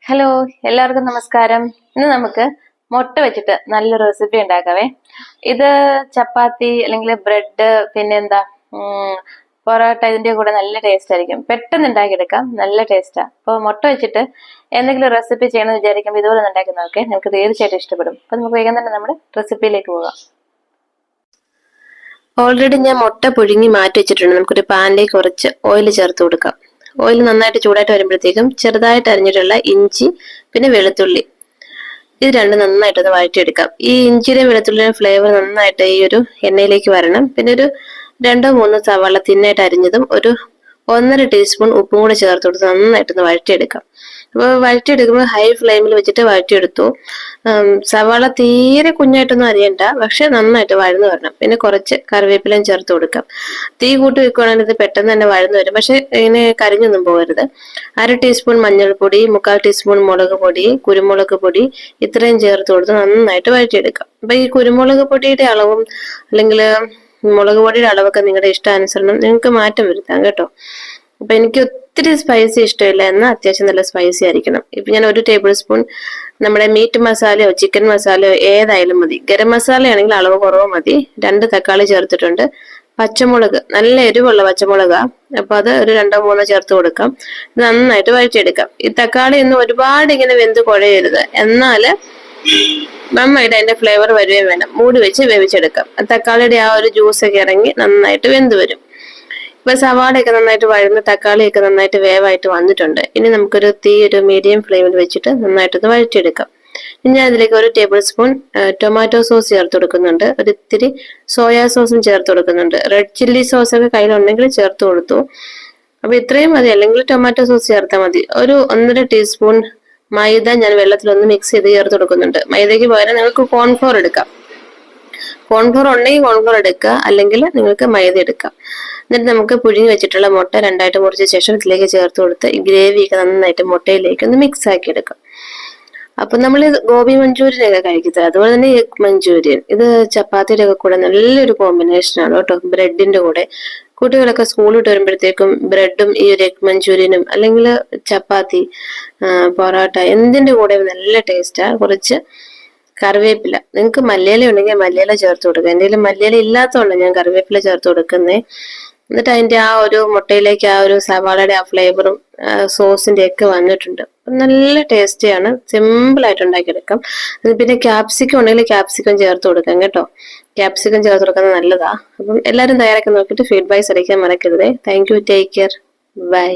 Hello, എല്ലാവർക്കും നമസ്കാരം. ഇന്ന് നമുക്ക് മുട്ട വെച്ചിട്ട് നല്ലൊരു റെസിപ്പി ഉണ്ടാക്കാവേ. ഇത് ചപ്പാത്തി അല്ലെങ്കിൽ ബ്രെഡ് പിന്നെന്താ പൊറോട്ട ഇതിന്റെ കൂടെ നല്ല ടേസ്റ്റ് ആയിരിക്കും. പെട്ടെന്ന് ഉണ്ടാക്കിയെടുക്കാം, നല്ല ടേസ്റ്റാ. അപ്പോൾ മുട്ട വെച്ചിട്ട് എന്തെങ്കിലും റെസിപ്പി ചെയ്യണമെന്ന് വിചാരിക്കുമ്പോൾ ഇതുപോലെ ഉണ്ടാക്കി നോക്കേ, നമുക്ക് തീർച്ചയായിട്ടും ഇഷ്ടപ്പെടും. അപ്പൊ നമുക്ക് വേഗം തന്നെ നമ്മുടെ റെസിപ്പിയിലേക്ക് പോകാം. ഓൾറെഡി ഞാൻ മുട്ട പുഴുങ്ങി മാറ്റി വെച്ചിട്ടുണ്ട്. നമുക്കൊരു പാനിലേക്ക് കുറച്ച് ഓയിൽ ചേർത്ത് കൊടുക്കാം. ഓയിൽ നന്നായിട്ട് ചൂടായിട്ട് വരുമ്പോഴത്തേക്കും ചെറുതായിട്ട് അരിഞ്ഞിട്ടുള്ള ഇഞ്ചി പിന്നെ വെളുത്തുള്ളി ഇത് രണ്ടും നന്നായിട്ടൊന്ന് വഴറ്റിയെടുക്കാം. ഈ ഇഞ്ചിയുടെ വെളുത്തുള്ളിയുടെ ഫ്ലേവർ നന്നായിട്ട് ഈ ഒരു എണ്ണയിലേക്ക് വരണം. പിന്നെ ഒരു 2-3 സവാള തിന്നായിട്ട് അരിഞ്ഞതും ഒരു 1.5 ടീസ്പൂൺ ഉപ്പും കൂടെ ചേർത്ത് കൊടുത്ത് നന്നായിട്ടൊന്ന് വഴറ്റിയെടുക്കാം. അപ്പോൾ വഴറ്റിയെടുക്കുമ്പോൾ ഹൈ ഫ്ലെയിമിൽ വെച്ചിട്ട് വഴറ്റിയെടുത്തു. സവാള തീരെ കുഞ്ഞായിട്ടൊന്നും അരിയണ്ട, പക്ഷെ നന്നായിട്ട് വഴന്നു വരണം. പിന്നെ കുറച്ച് കറിവേപ്പിലയും ചേർത്ത് കൊടുക്കാം. തീ കൂട്ടി വെക്കുകയാണെങ്കിൽ ഇത് പെട്ടെന്ന് തന്നെ വഴന്നു വരും, പക്ഷെ ഇങ്ങനെ കരിഞ്ഞൊന്നും പോകരുത്. 1/2 ടീസ്പൂൺ മഞ്ഞൾപ്പൊടി, 1/4 ടീസ്പൂൺ മുളക് പൊടി, കുരുമുളക് പൊടി ഇത്രയും ചേർത്ത് കൊടുത്ത് നന്നായിട്ട് വഴറ്റിയെടുക്കാം. അപ്പൊ ഈ കുരുമുളക് പൊടിയുടെ അളവും അല്ലെങ്കിൽ മുളക് പൊടിയുടെ അളവൊക്കെ നിങ്ങളുടെ ഇഷ്ടാനുസരണം നിങ്ങൾക്ക് മാറ്റം വരുത്താം കേട്ടോ. അപ്പൊ എനിക്ക് ഒത്തിരി സ്പൈസി ഇഷ്ടമില്ല, എന്നാൽ അത്യാവശ്യം നല്ല സ്പൈസി ആയിരിക്കണം. ഇപ്പൊ ഞാൻ 1 ടേബിൾ സ്പൂൺ നമ്മുടെ മീറ്റ് മസാലയോ ചിക്കൻ മസാലയോ ഏതായാലും മതി. ഗരം മസാല ആണെങ്കിൽ അളവ് കുറവ് മതി. 2 തക്കാളി ചേർത്തിട്ടുണ്ട്. പച്ചമുളക്, നല്ല എരിവുള്ള പച്ചമുളകാ, അപ്പൊ അത് ഒരു 2-3 ചേർത്ത് കൊടുക്കാം. നന്നായിട്ട് വഴറ്റിയെടുക്കാം. ഈ തക്കാളി ഒന്നും ഒരുപാട് ഇങ്ങനെ വെന്ത് കുഴയരുത്, എന്നാല് നന്നായിട്ട് അതിന്റെ ഫ്ലേവർ വരികയും വേണം. മൂടി വെച്ച് വേവിച്ചെടുക്കാം. തക്കാളിയുടെ ആ ഒരു ജ്യൂസൊക്കെ ഇറങ്ങി നന്നായിട്ട് വെന്ത് വരും. ഇപ്പൊ സവാളയൊക്കെ നന്നായിട്ട് വഴന്ന് തക്കാളിയൊക്കെ നന്നായിട്ട് വേവായിട്ട് വന്നിട്ടുണ്ട്. ഇനി നമുക്കൊരു ഒരു മീഡിയം ഫ്ലെയിമിൽ വെച്ചിട്ട് നന്നായിട്ടൊന്ന് വഴറ്റിയെടുക്കാം. ഇനി അതിലേക്ക് 1 ടേബിൾ സ്പൂൺ ടൊമാറ്റോ സോസ് ചേർത്ത് കൊടുക്കുന്നുണ്ട്. ഒരിത്തിരി സോയാ സോസും ചേർത്ത് കൊടുക്കുന്നുണ്ട്. റെഡ് ചില്ലി സോസ് ഒക്കെ കയ്യിലുണ്ടെങ്കിൽ ചേർത്ത് കൊടുത്തു. അപ്പൊ ഇത്രയും മതി, അല്ലെങ്കിൽ ടൊമാറ്റോ സോസ് ചേർത്താൽ മതി. ഒരു 1.5 ടീസ്പൂൺ മൈദ ഞാൻ വെള്ളത്തിലൊന്ന് മിക്സ് ചെയ്ത് ചേർത്ത് കൊടുക്കുന്നുണ്ട്. മൈദയ്ക്ക് പകരം നിങ്ങൾക്ക് കോൺഫ്ലോർ എടുക്കാം. കോൺഫ്ലോർ ഉണ്ടെങ്കിൽ കോൺഫ്ലോർ എടുക്കുക, അല്ലെങ്കിൽ നിങ്ങൾക്ക് മൈദ എടുക്കാം. എന്നിട്ട് നമുക്ക് പുഴുങ്ങി വെച്ചിട്ടുള്ള മുട്ട 2ആയിട്ട് മുറിച്ച ശേഷം ഇതിലേക്ക് ചേർത്ത് കൊടുത്ത് ഈ ഗ്രേവിയൊക്കെ നന്നായിട്ട് മുട്ടയിലേക്ക് ഒന്ന് മിക്സ് ആക്കി എടുക്കാം. അപ്പൊ നമ്മൾ ഗോബി മഞ്ചൂരിയൻ ഒക്കെ കഴിക്കുന്നത്, അതുപോലെ തന്നെ എഗ് മഞ്ചൂരിയൻ, ഇത് ചപ്പാത്തിയുടെ ഒക്കെ കൂടെ നല്ലൊരു കോമ്പിനേഷൻ ആണ് കേട്ടോ. ബ്രെഡിന്റെ കൂടെ കുട്ടികളൊക്കെ സ്കൂളിൽ വിട്ട് വരുമ്പോഴത്തേക്കും ബ്രെഡും ഈ ഒരു എഗ് മഞ്ചൂരിയനും അല്ലെങ്കിൽ ചപ്പാത്തി പൊറോട്ട എന്തിന്റെ കൂടെ നല്ല ടേസ്റ്റാ. കുറച്ച് കറിവേപ്പില, നിങ്ങൾക്ക് മല്ലിയില ഉണ്ടെങ്കിൽ മല്ലിയില ചേർത്ത് കൊടുക്കുക. എൻ്റെ മല്ലിയില ഇല്ലാത്തതുകൊണ്ട് ഞാൻ കറിവേപ്പില ചേർത്ത് കൊടുക്കുന്നേ. എന്നിട്ട് അതിന്റെ ആ ഒരു മുട്ടയിലേക്ക് ആ ഒരു സവാളയുടെ ആ ഫ്ലേവറും സോസിന്റെ ഒക്കെ വന്നിട്ടുണ്ട്. നല്ല ടേസ്റ്റിയാണ്, സിമ്പിൾ ആയിട്ട് ഉണ്ടാക്കിയെടുക്കാം. പിന്നെ ക്യാപ്സിക്കം ഉണ്ടെങ്കിൽ ക്യാപ്സിക്കം ചേർത്ത് കൊടുക്കാം കേട്ടോ. ക്യാപ്സിക്കം ചേർത്ത് കൊടുക്കുന്നത് നല്ലതാ. അപ്പം എല്ലാവരും തയ്യാറാക്കി നോക്കിയിട്ട് ഫീഡ്ബാക്ക്സ് അറിയിക്കാൻ മറക്കരുതേ. Thank you, take care, by.